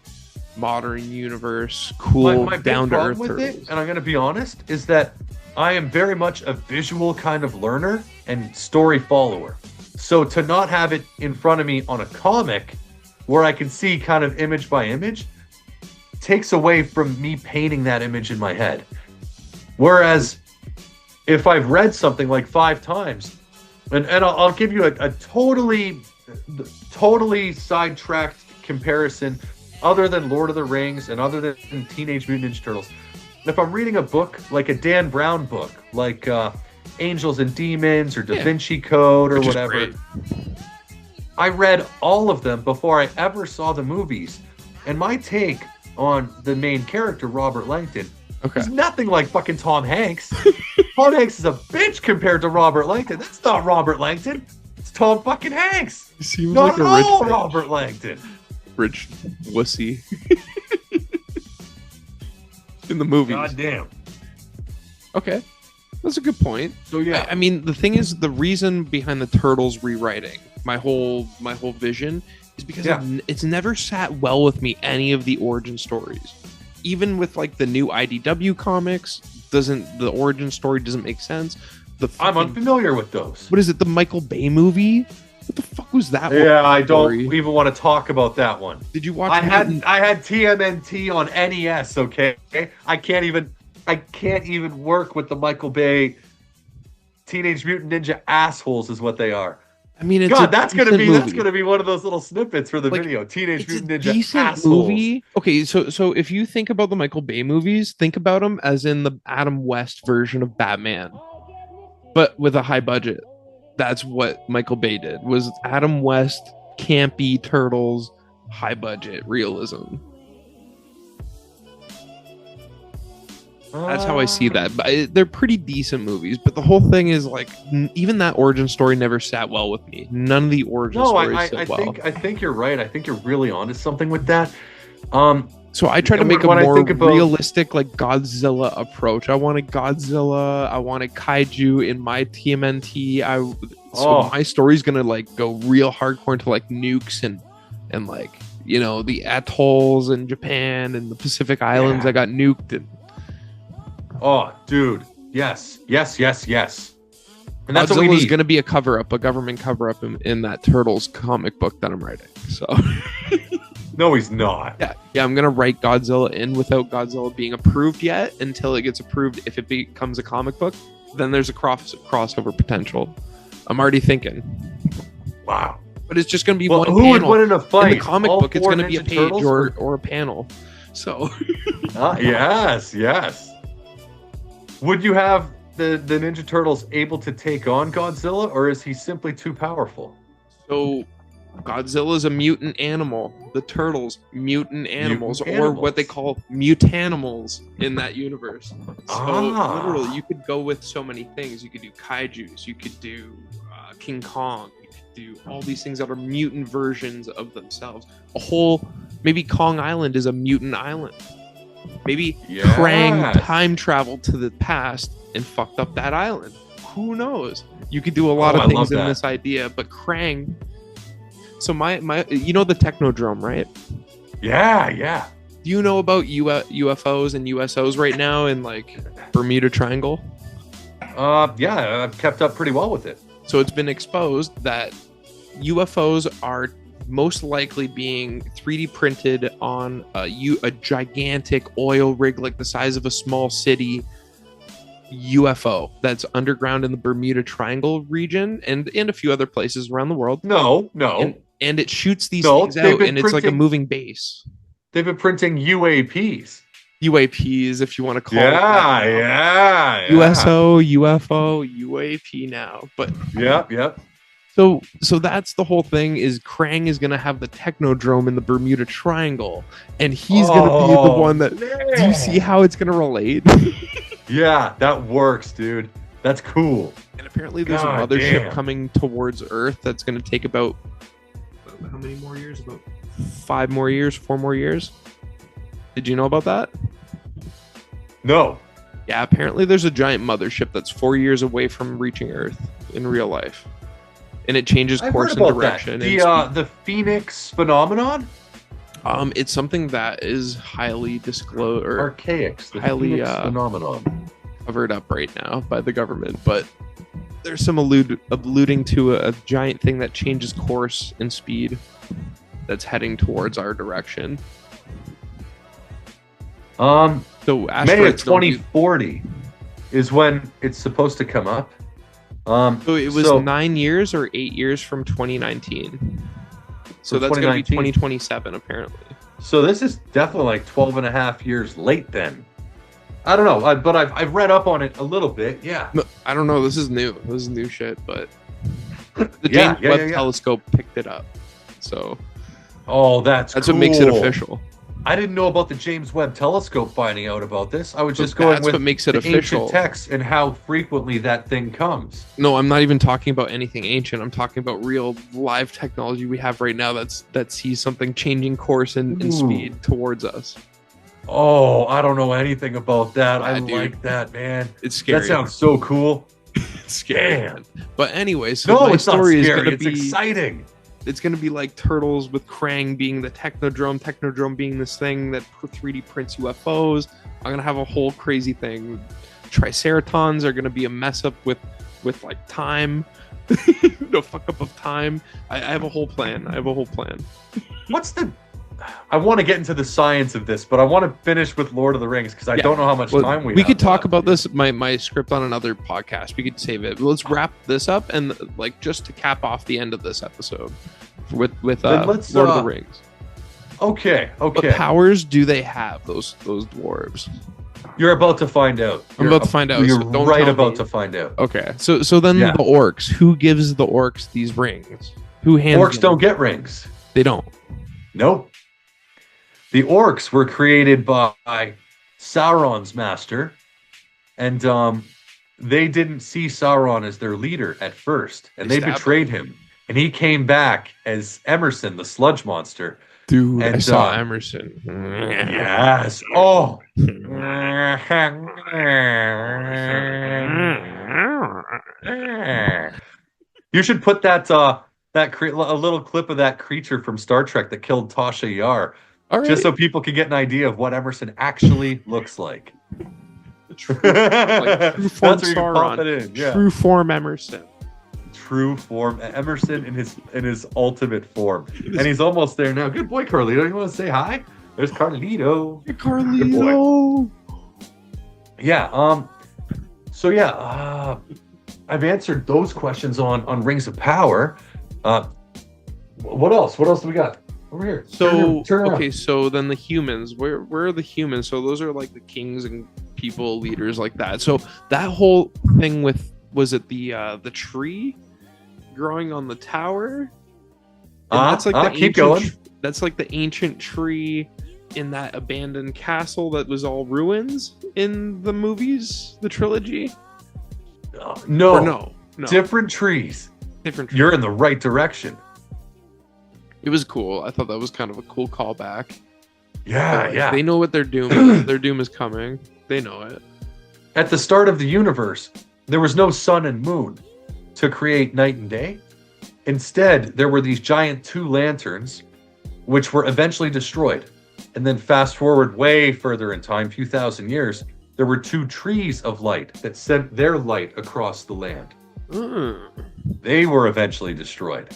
modern universe, cool, My big down-to-earth problem with Turtles. it, and I'm gonna be honest, is that I am very much a visual kind of learner and story follower. So to not have it in front of me on a comic where I can see kind of image by image takes away from me painting that image in my head. Whereas if I've read something like 5 times, and I'll give you a totally sidetracked comparison other than Lord of the Rings and other than Teenage Mutant Ninja Turtles. If I'm reading a book, like a Dan Brown book, like Angels and Demons or Da Vinci Code or Which is whatever, great. I read all of them before I ever saw the movies. And my take on the main character, Robert Langton, Okay. is nothing like fucking Tom Hanks. Tom Hanks is a bitch compared to Robert Langton. That's not Robert Langton. It's Tom fucking Hanks. He seems Not like at a rich all bitch. Robert Langton. Rich wussy. In the movies. God damn. Okay. That's a good point. So yeah. I mean, the thing is, the reason behind the Turtles rewriting my whole vision is because it's never sat well with me, any of the origin stories. Even with like the new IDW comics, the origin story doesn't make sense. I'm unfamiliar with those. What is it? The Michael Bay movie What the fuck was that? Yeah, I don't story? even want to talk about that one. Did you watch? I had TMNT on NES. Okay, I can't even work with the Michael Bay Teenage Mutant Ninja assholes. Is what they are. I mean, it's God, that's gonna movie. be one of those little snippets for the Like, video. Teenage it's a Mutant Ninja decent assholes. movie. Okay, so if you think about the Michael Bay movies, think about them as in the Adam West version of Batman, but with a high budget. That's what Michael Bay did. Was Adam West campy turtles, high budget realism. That's how I see that. But they're pretty decent movies. But the whole thing is like, even that origin story never sat well with me. None of the origin stories sit well. I think you're right. I think you're really onto something with that. So I try to make a more realistic, like Godzilla approach. I wanted Godzilla. I wanted kaiju in my TMNT. My story's gonna like go real hardcore into like nukes and like, you know, the atolls in Japan and the Pacific Islands that got nuked. And oh, dude, yes. And that's what we Godzilla's need. gonna be a cover-up, a government cover-up in that Turtles comic book that I'm writing. So. No, he's not. Yeah, I'm gonna write Godzilla in without Godzilla being approved yet until it gets approved. If it becomes a comic book, then there's a crossover potential. I'm already thinking. Wow. But it's just gonna be one who panel. Would win in a fight? In the comic book, it's gonna be a page or a panel. So. Yes. Would you have the Ninja Turtles able to take on Godzilla, or is he simply too powerful? So. Godzilla's a mutant animal. The turtles, mutant animals, or what they call mutanimals in that universe. So literally, you could go with so many things. You could do kaijus. You could do King Kong. You could do all these things that are mutant versions of themselves. Maybe Kong Island is a mutant island. Maybe Krang time traveled to the past and fucked up that island. Who knows? You could do a lot of things in this idea, but Krang. So my you know the Technodrome, right? Yeah. Do you know about UFOs and USOs right now in like Bermuda Triangle? Yeah, I've kept up pretty well with it. So it's been exposed that UFOs are most likely being 3D printed on a gigantic oil rig like the size of a small city UFO that's underground in the Bermuda Triangle region and a few other places around the world. No. And it shoots these things out, and it's like a moving base. They've been printing UAPs. UAPs, if you want to call it that. Yeah. USO, UFO, UAP now. But Yep. So that's the whole thing. Is Krang is gonna have the Technodrome in the Bermuda Triangle, and he's gonna be the one that. Man. Do you see how it's gonna relate? Yeah, that works, dude. That's cool. And apparently, there's a mothership coming towards Earth that's gonna take about. How many more years? About 5 more years, 4 more years. Did you know about that? No. Yeah, apparently there's a giant mothership that's 4 years away from reaching Earth in real life, and it changes course and direction. The Phoenix phenomenon. It's something that is highly disclosed or archaic. The highly Phoenix phenomenon covered up right now by the government, but. There's some alluding to a giant thing that changes course and speed that's heading towards our direction. So May of 2040 is when it's supposed to come up. So it was 9 years or 8 years from 2019. So that's going to be 2027 apparently. So this is definitely like 12 and a half years late then. I don't know, but I've read up on it a little bit. Yeah. No, I don't know. This is new. This is new shit. But the James Webb Telescope picked it up. So. Oh, that's cool. What makes it official. I didn't know about the James Webb Telescope finding out about this. I was just going with what makes it official. Ancient texts and how frequently that thing comes. No, I'm not even talking about anything ancient. I'm talking about real live technology we have right now that sees something changing course and speed towards us. Oh, I don't know anything about that. I like that, man. It's scary. That sounds so cool. It's scary. Man. But anyway, so my it's story not scary. is going to it's be exciting. It's going to be like Turtles with Krang being the Technodrome being this thing that 3D prints UFOs. I'm going to have a whole crazy thing. Triceratons are going to be a mess up with with like time. No fuck up of time. I have a whole plan. What's the? I want to get into the science of this, but I want to finish with Lord of the Rings because I don't know how much time we have. We could talk left. about this, my script on another podcast. We could save it. Let's wrap this up and like just to cap off the end of this episode with Lord of the Rings. Okay. What powers do they have, those dwarves? You're about to find out. I'm about to find out. You're so don't right tell about me. to find out. Okay. So then the orcs. Who gives the orcs these rings? Who hands Orcs them? don't get rings. They don't. Nope. The orcs were created by Sauron's master, and they didn't see Sauron as their leader at first, and they betrayed him. And he came back as Emerson, the sludge monster. Dude, and, I saw Emerson. Yes. Oh. You should put that a little clip of that creature from Star Trek that killed Tasha Yar, just so people can get an idea of what Emerson actually looks like. True form That's where you can pop Sauron. it in. Yeah. True form Emerson. True form Emerson in his ultimate form, and he's almost there now. Good boy, Carlito. You want to say hi? There's Carlito. Carlito. Yeah. So yeah. I've answered those questions on Rings of Power. What else? What else do we got over here? So Turn around. okay, so then the humans. Where are the humans? So those are like the kings and people, leaders like that. So that whole thing with, was it the tree growing on the tower? And that's like the keep going. That's like the ancient tree in that abandoned castle that was all ruins in the movies, the trilogy. No. Different trees. Different. You're in the right direction. It was cool. I thought that was kind of a cool callback. Yeah. They know what their doom is. Their doom is coming. They know it. At the start of the universe, there was no sun and moon to create night and day. Instead, there were these giant 2 lanterns, which were eventually destroyed. And then fast forward way further in time, few thousand years, there were 2 trees of light that sent their light across the land. They were eventually destroyed.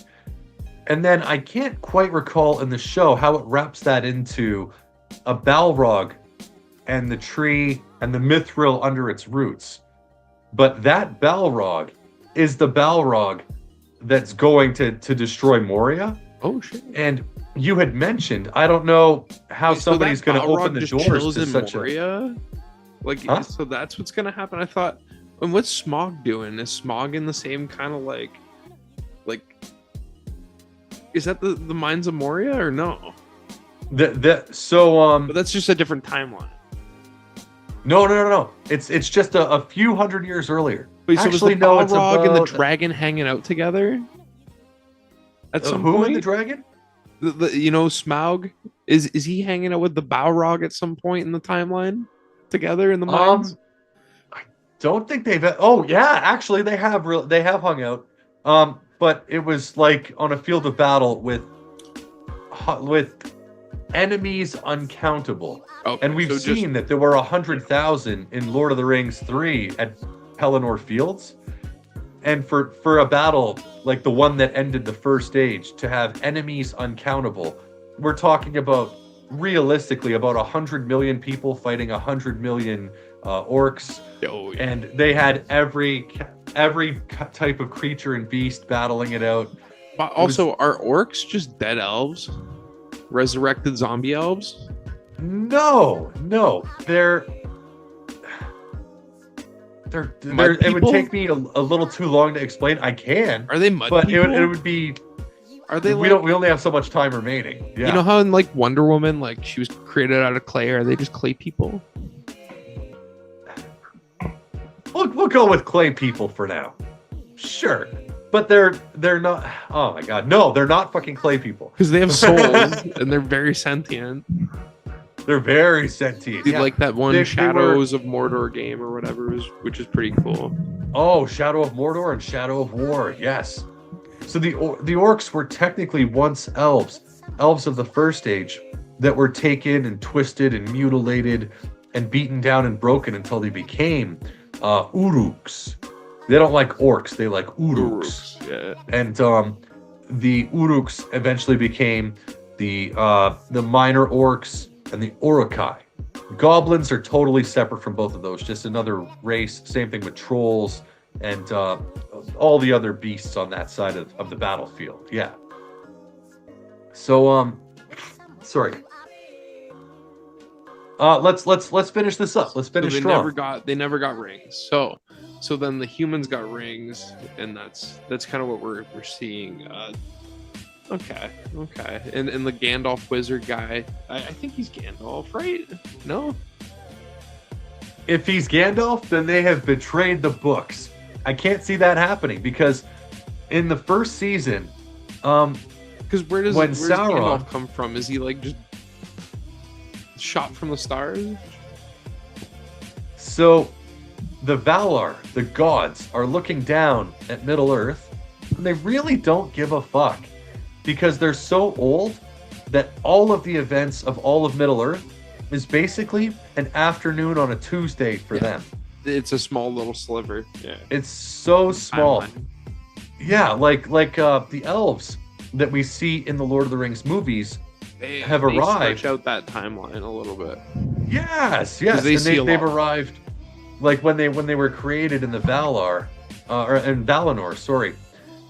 And then I can't quite recall in the show how it wraps that into a Balrog and the tree and the mithril under its roots. But that Balrog is the Balrog that's going to destroy Moria. Oh, shit. And you had mentioned, I don't know how somebody's going to open the doors to such Moria? So that's what's going to happen? I thought, and what's Smog doing? Is Smog in the same kind of like, is that the Mines of Moria or no? But that's just a different timeline. No. It's just a few hundred years earlier. Wait, so actually, no, it's about and the dragon hanging out together at some point. Who and the dragon? Smaug is he hanging out with the Balrog at some point in the timeline together in the mines? I don't think they've. Oh yeah, actually they have hung out. But it was like on a field of battle with enemies uncountable. Okay, and we've seen that there were 100,000 in Lord of the Rings 3 at Pelennor Fields. And for a battle like the one that ended the first age, to have enemies uncountable, we're talking about realistically about 100 million people fighting 100 million orcs. Oh, yeah. And they had every type of creature and beast battling it out. But also, are orcs just dead elves? Resurrected zombie elves? No. They're it would take me a little too long to explain. I can. Are they mud but people? It would be. Are they? We only have so much time remaining. Yeah. You know how in like Wonder Woman, like she was created out of clay. Are they just clay people? We'll go with clay people for now. Sure. But they're not. Oh my god, no! They're not fucking clay people. Because they have souls and they're very sentient. They're very sentient. Yeah. Like that one Shadows of Mordor game or whatever, which is pretty cool. Oh, Shadow of Mordor and Shadow of War, yes. So the orcs were technically once elves of the first age that were taken and twisted and mutilated and beaten down and broken until they became Uruks. They don't like orcs. They like uruks. Uruks, yeah. And the uruks eventually became the minor orcs and the urukai. Goblins are totally separate from both of those. Just another race. Same thing with trolls and all the other beasts on that side of the battlefield. Yeah. So sorry. Let's finish this up. Let's finish strong. They never got rings. So then the humans got rings, and that's kind of what we're seeing. Okay. And the Gandalf wizard guy, I think he's Gandalf, right? No? If he's Gandalf, then they have betrayed the books. I can't see that happening because in the first season, because where does Sauron Gandalf come from? Is he like just shot from the stars? So the Valar, the gods, are looking down at Middle Earth, and they really don't give a fuck because they're so old that all of the events of all of Middle Earth is basically an afternoon on a Tuesday for them. It's a small little sliver. Yeah. It's so small. Yeah, like the elves that we see in the Lord of the Rings movies have arrived. Stretch out that timeline a little bit. Yes. They've arrived like when they were created in the Valar, or in Valinor, sorry,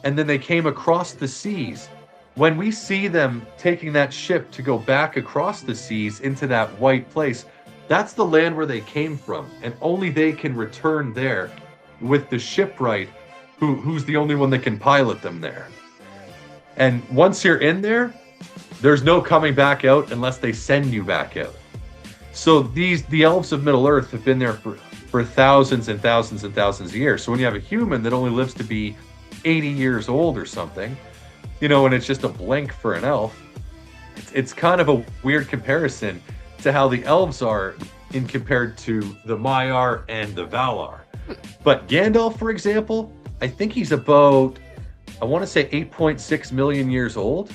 and then they came across the seas. When we see them taking that ship to go back across the seas into that white place, that's the land where they came from, and only they can return there with the shipwright, who's the only one that can pilot them there. And once you're in there, there's no coming back out unless they send you back out. So the elves of Middle Earth have been there for thousands and thousands and thousands of years. So when you have a human that only lives to be 80 years old or something, and it's just a blink for an elf, it's kind of a weird comparison to how the elves are in compared to the Maiar and the Valar. But Gandalf, for example, I think he's about, I want to say 8.6 million years old.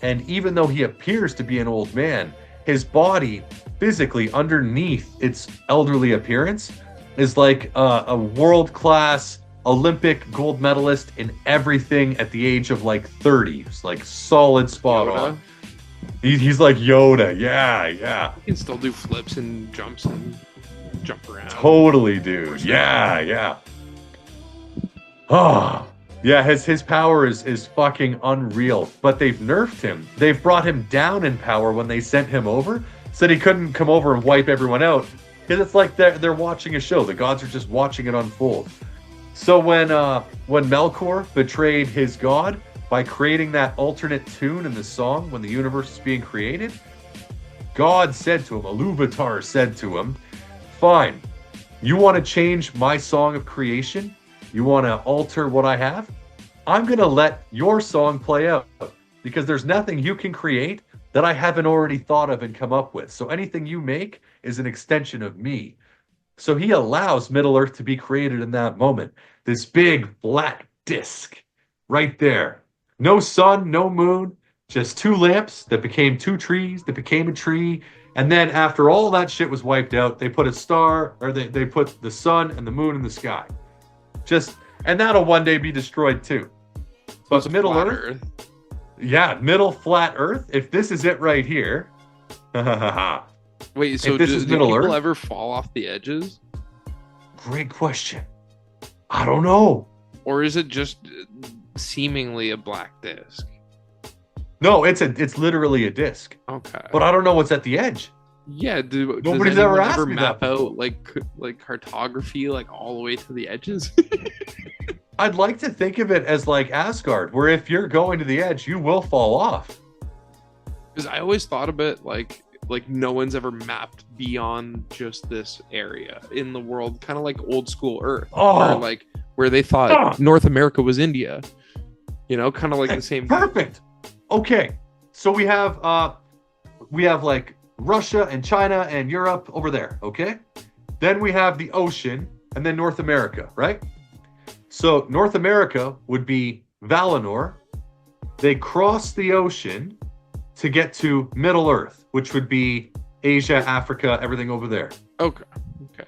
And even though he appears to be an old man, his body physically underneath its elderly appearance is like a world-class Olympic gold medalist in everything at the age of like 30. It's like solid spot Yoda. On. He's like Yoda. Yeah. He can still do flips and jumps and jump around. Totally, dude. Yeah. Oh, yeah, his power is fucking unreal. But they've nerfed him. They've brought him down in power when they sent him over. Said he couldn't come over and wipe everyone out. Because it's like they're watching a show. The gods are just watching it unfold. So when Melkor betrayed his god by creating that alternate tune in the song when the universe is being created, God said to him, Iluvatar said to him, fine, you want to change my song of creation? You want to alter what I have? I'm going to let your song play out because there's nothing you can create that I haven't already thought of and come up with. So anything you make is an extension of me. So he allows Middle Earth to be created in that moment. This big flat disc right there. No sun, no moon, just two lamps that became two trees, that became a tree. And then after all that shit was wiped out, they put a star, or they put the sun and the moon in the sky. And that'll one day be destroyed too. But So Middle flat Earth, yeah, middle flat Earth. If this is it right here, Wait, so if this do is Middle people Earth, ever fall off the edges? great question. I don't know. Or is it just seemingly a black disc? No, it's literally a disc. Okay. But I don't know what's at the edge. Yeah, Nobody's does ever anyone asked ever me map that out like cartography like all the way to the edges? I'd like to think of it as like Asgard, where if you're going to the edge, you will fall off. Because I always thought of it like no one's ever mapped beyond just this area in the world, kind of like old school Earth, Oh, where they thought North America was India. Kind of like the same. Perfect. Okay, so we have like Russia and China and Europe over there. Okay, then we have the ocean and then North America, right? So North America would be Valinor. They cross the ocean to get to Middle Earth, which would be Asia, Africa, everything over there. Okay,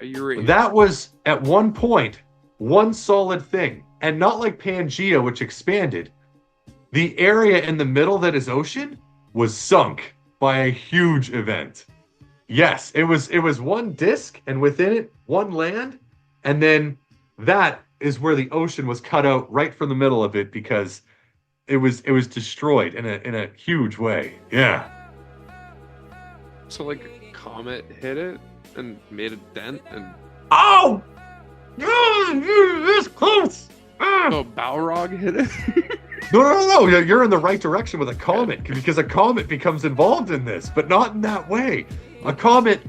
you're right. That was at one point one solid thing. And not like Pangea, which expanded. The area in the middle that is ocean was sunk by a huge event. Yes, it was one disk, and within it, one land, and then that is where the ocean was cut out right from the middle of it because it was destroyed in a huge way. Yeah. So like a comet hit it and made a dent and Oh! This close! so a Balrog hit it? No. You're in the right direction with a comet because a comet becomes involved in this, but not in that way. A comet.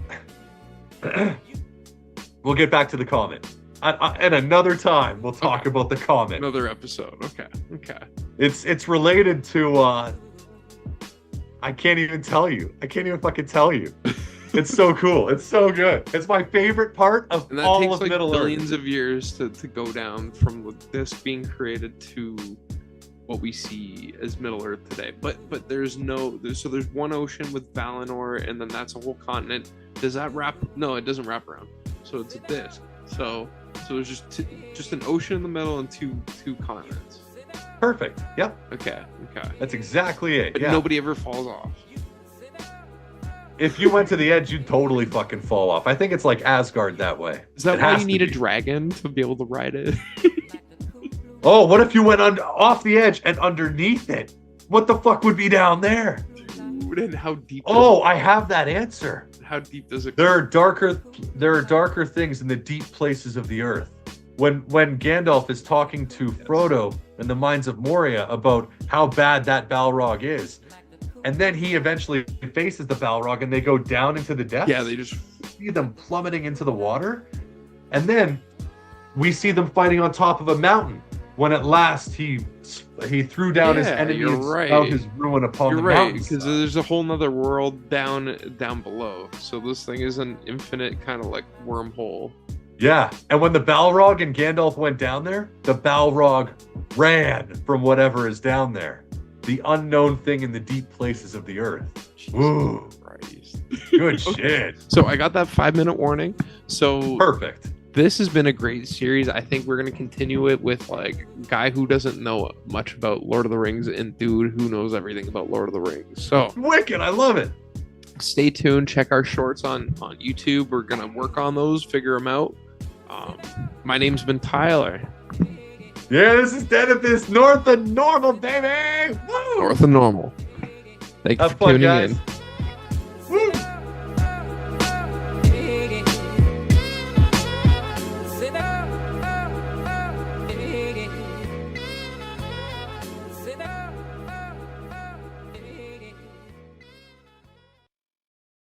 We'll get back to the comet. And another time, we'll talk about the comet. Another episode. Okay. It's related to. I can't even tell you. I can't even fucking tell you. It's so cool. It's so good. It's my favorite part of and that all takes of like Middle billions Earth. of years to go down from this being created to what we see as Middle Earth today. But there's one ocean with Valinor, and then that's a whole continent. Does that wrap? No, it doesn't wrap around. So it's a disc. So there's just an ocean in the middle and two continents. Perfect. Yep. Okay. That's exactly it. But Yeah. nobody ever falls off. If you went to the edge, you'd totally fucking fall off. I think it's like Asgard that way. Is that It why has you to need a be. dragon to be able to ride it? Oh, what if you went off the edge and underneath it? What the fuck would be down there? Dude, and how deep? Oh, I have that answer. How deep does it? There are darker things in the deep places of the earth. When Gandalf is talking to Frodo in the Mines of Moria about how bad that Balrog is, and then he eventually faces the Balrog and they go down into the depths. Yeah, they just see them plummeting into the water, and then we see them fighting on top of a mountain. When at last he threw down his enemy and spelled his ruin upon the mountain. Because there's a whole nother world down below. So this thing is an infinite kind of like wormhole. Yeah, and when the Balrog and Gandalf went down there, the Balrog ran from whatever is down there. The unknown thing in the deep places of the earth. Ooh, Christ. Good shit. So I got that 5-minute warning. So Perfect. this has been a great series. I think we're going to continue it with like guy who doesn't know much about Lord of the Rings and dude who knows everything about Lord of the Rings. So Wicked, I love it. stay tuned. Check our shorts on YouTube. We're going to work on those, figure them out. My name's been Tyler. Yeah, this is Dennis, North of Normal, baby. Woo! North of Normal. Thank you Have for fun, tuning guys. in.